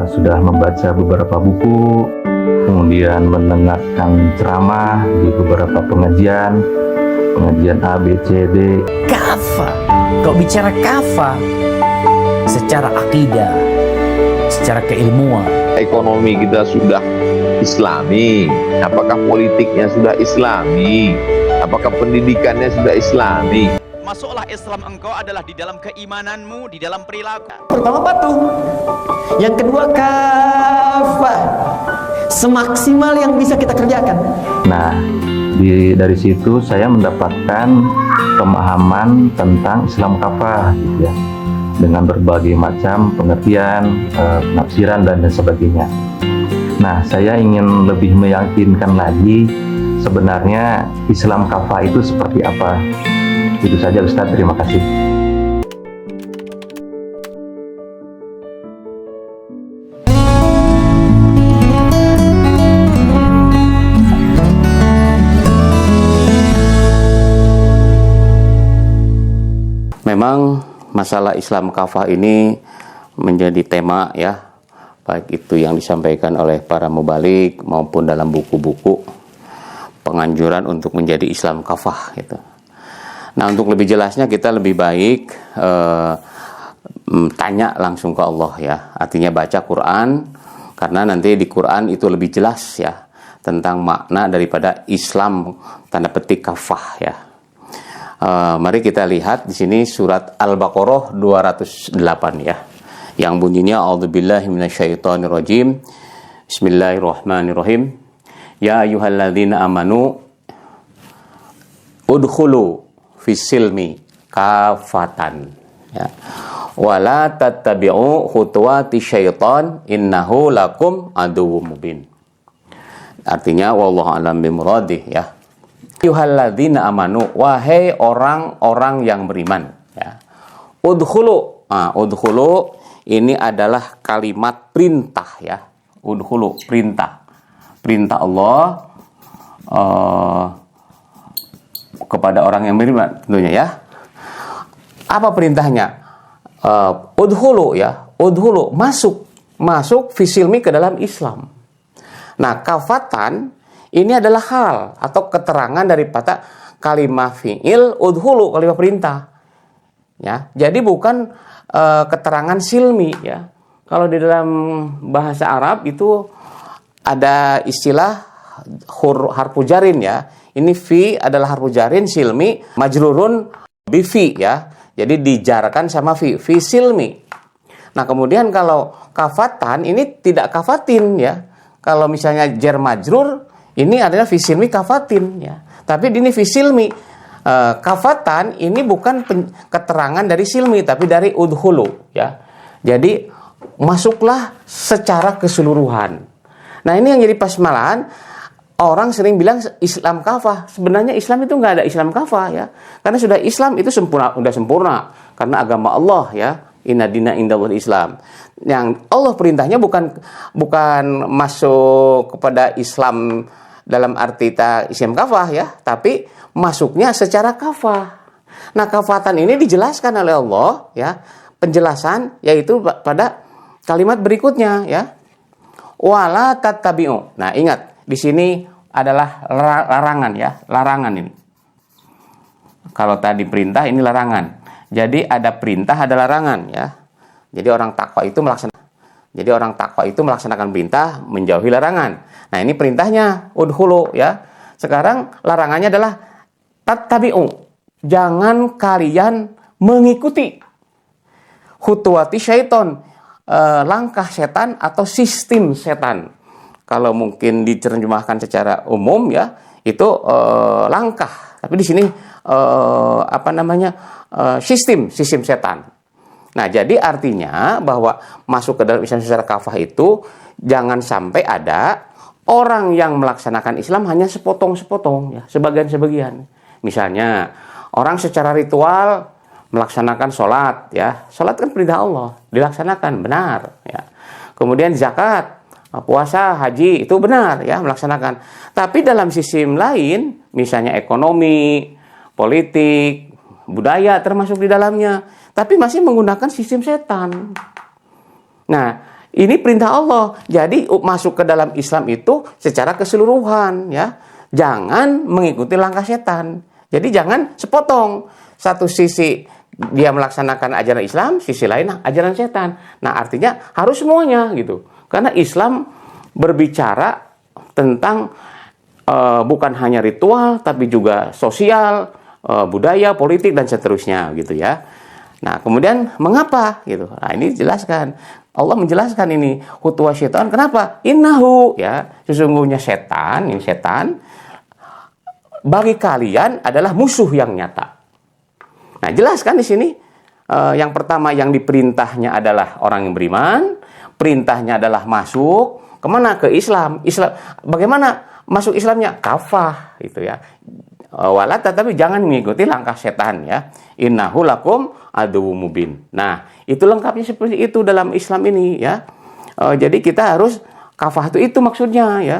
sudah membaca beberapa buku, kemudian mendengarkan ceramah di beberapa pengajian A, B, C, D. Kafa, kau bicara kafa secara akidah, secara keilmuan. Ekonomi kita sudah Islami, apakah politiknya sudah Islami, apakah pendidikannya sudah Islami? Masuklah Islam engkau adalah di dalam keimananmu, di dalam perilaku. Pertama patuh, yang kedua kafah, semaksimal yang bisa kita kerjakan. Nah, dari situ saya mendapatkan pemahaman tentang Islam kafah, gitu ya, dengan berbagai macam pengertian, penafsiran dan sebagainya. Nah, saya ingin lebih meyakinkan lagi sebenarnya Islam kafah itu seperti apa. Itu saja Ustaz, terima kasih. Memang masalah Islam kafah ini menjadi tema ya, baik itu yang disampaikan oleh para mubalik maupun dalam buku-buku penganjuran untuk menjadi Islam kafah gitu. Nah, untuk lebih jelasnya kita lebih baik tanya langsung ke Allah ya. Artinya baca Quran, karena nanti di Quran itu lebih jelas ya tentang makna daripada Islam tanda petik kafah ya. Mari kita lihat di sini surat Al-Baqarah 208 ya. Yang bunyinya a'udzubillahi minasyaitonirrajim. Bismillahirrahmanirrahim. Ya ayyuhalladzina amanu udkhulu fisilmi kafatan ya. Wala tattabi'u khutuwati syaitan innahu lakum aduwwum mubin. Artinya wallahu a'lam bimuradih ya. Ayyuhalladzina amanu, wahai orang-orang yang beriman ya. Udkhulu. Udkhulu ini adalah kalimat perintah ya. Udkhulu, perintah. Perintah Allah kepada orang yang beriman tentunya ya. Apa perintahnya? Udhulu ya, udhulu, masuk fisilmi ke dalam Islam. Nah, kafatan ini adalah hal atau keterangan daripada kalimah fi'il udhulu, kalimah perintah. Ya, jadi bukan keterangan silmi ya. Kalau di dalam bahasa Arab itu ada istilah harfu jarin ya. Ini fi adalah harfu jarin, silmi majrurun bi fi ya. Jadi dijarkan sama fi silmi. Nah, kemudian kalau kafatan ini tidak kafatin ya. Kalau misalnya jar majrur ini adalah fi silmi kafatin ya. Tapi ini fi silmi. Kafatan ini bukan keterangan dari silmi tapi dari udhulu ya. Jadi masuklah secara keseluruhan. Nah, ini yang jadi pasmalan. Orang sering bilang Islam kafah. Sebenarnya Islam itu nggak ada Islam kafah ya. Karena sudah Islam itu sempurna, sudah sempurna. Karena agama Allah ya. Inna dina indallahil Islam. Yang Allah perintahnya bukan masuk kepada Islam dalam arti Islam kafah ya. Tapi masuknya secara kafah. Nah, kafatan ini dijelaskan oleh Allah ya. Penjelasan yaitu pada kalimat berikutnya ya. Wala tattabi'u. Nah, ingat. Di sini adalah larangan ya, larangan ini. Kalau tadi perintah, ini larangan. Jadi ada perintah, ada larangan ya. Jadi orang takwa itu melaksanakan perintah, menjauhi larangan. Nah, ini perintahnya udhulu ya. Sekarang larangannya adalah tattabi'u. Jangan kalian mengikuti khutuwati syaiton, langkah setan atau sistem setan. Kalau mungkin diterjemahkan secara umum ya, itu langkah. Tapi di sini sistem setan. Nah, jadi artinya bahwa masuk ke dalam Islam secara kafah itu jangan sampai ada orang yang melaksanakan Islam hanya sepotong-sepotong ya, sebagian-sebagian. Misalnya orang secara ritual melaksanakan sholat ya. Sholat kan perintah Allah, dilaksanakan benar ya. Kemudian zakat, puasa, haji itu benar ya melaksanakan. Tapi dalam sistem lain, misalnya ekonomi, politik, budaya termasuk di dalamnya, tapi masih menggunakan sistem setan. Nah, Ini perintah Allah. Jadi masuk ke dalam Islam itu secara keseluruhan ya. Jangan mengikuti langkah setan. Jadi jangan sepotong. Satu sisi dia melaksanakan ajaran Islam, sisi lain ajaran setan. Nah, artinya harus semuanya gitu. Karena Islam berbicara tentang bukan hanya ritual tapi juga sosial, budaya, politik dan seterusnya gitu ya. Nah, kemudian mengapa gitu? Nah, ini jelaskan. Allah menjelaskan ini hutuwa syaitan. Kenapa? Innahu ya, sesungguhnya setan, ini setan bagi kalian adalah musuh yang nyata. Nah, jelaskan di sini yang pertama yang diperintahnya adalah orang yang beriman, perintahnya adalah masuk kemana? Ke Islam. Islam bagaimana masuk Islamnya? Kafah gitu ya. Walat, tapi jangan mengikuti langkah setan ya. Innahu lakum aduwwum mubin. Nah, itu lengkapnya seperti itu dalam Islam ini ya. Jadi kita harus kafah itu maksudnya ya.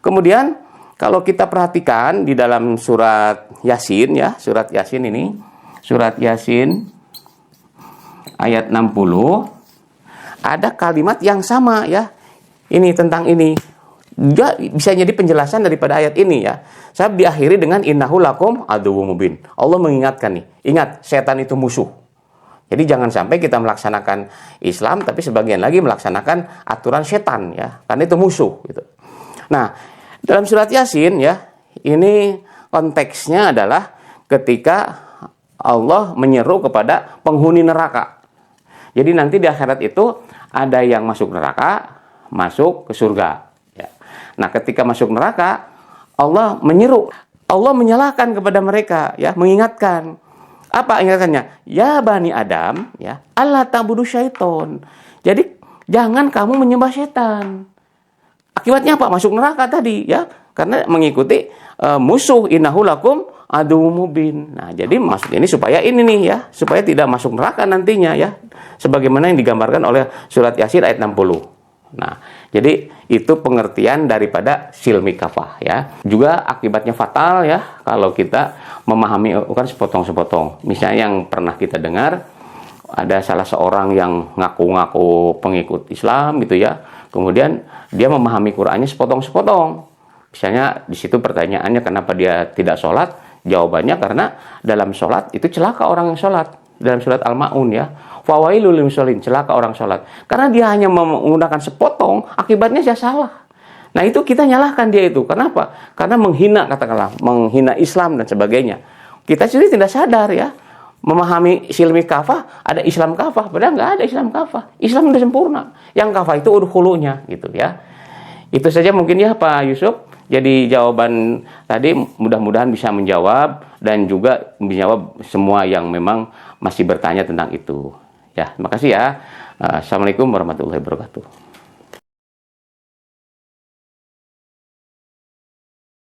Kemudian kalau kita perhatikan di dalam surat Yasin ya, surat Yasin ini, surat Yasin ayat 60 ada kalimat yang sama ya. Ini tentang ini. Juga bisa jadi penjelasan daripada ayat ini ya. Saya diakhiri dengan innahu lakum aduwwum mubin. Allah mengingatkan nih, ingat setan itu musuh. Jadi jangan sampai kita melaksanakan Islam tapi sebagian lagi melaksanakan aturan setan ya, karena itu musuh gitu. Nah, dalam surat Yasin ya, ini konteksnya adalah ketika Allah menyeru kepada penghuni neraka. Jadi nanti di akhirat itu ada yang masuk neraka, masuk ke surga. Nah, ketika masuk neraka, Allah menyeru, Allah menyalahkan kepada mereka, ya, mengingatkan. Apa ingatannya? Ya Bani Adam, ya, Allah ta'budu syaiton. Jadi jangan kamu menyembah setan. Akibatnya apa? Masuk neraka tadi, ya, karena mengikuti musuh innahu lakum aduwwum mubin. Nah, jadi maksud ini supaya ini nih ya, supaya tidak masuk neraka nantinya ya, sebagaimana yang digambarkan oleh surat Yasin ayat 60. Nah, jadi itu pengertian daripada silmi kafah ya. Juga akibatnya fatal ya kalau kita memahami bukan sepotong-sepotong. Misalnya yang pernah kita dengar ada salah seorang yang ngaku-ngaku pengikut Islam gitu ya. Kemudian dia memahami Qur'annya sepotong-sepotong. Misalnya di situ pertanyaannya kenapa dia tidak sholat? Jawabannya karena dalam sholat itu celaka orang yang sholat. Dalam surat Al-Ma'un ya, fawailul lil musallin, celaka orang sholat. Karena dia hanya menggunakan sepotong, akibatnya dia salah. Nah, itu kita nyalahkan dia itu. Kenapa? Karena menghina, katakanlah, menghina Islam dan sebagainya. Kita sendiri tidak sadar ya, memahami silmi kafah, ada Islam kafah, padahal nggak ada Islam kafah. Islam sudah sempurna. Yang kafah itu udkhulunya gitu ya. Itu saja mungkin ya Pak Yusuf. Jadi jawaban tadi mudah-mudahan bisa menjawab dan juga menjawab semua yang memang masih bertanya tentang itu. Ya, terima kasih ya. Assalamualaikum warahmatullahi wabarakatuh.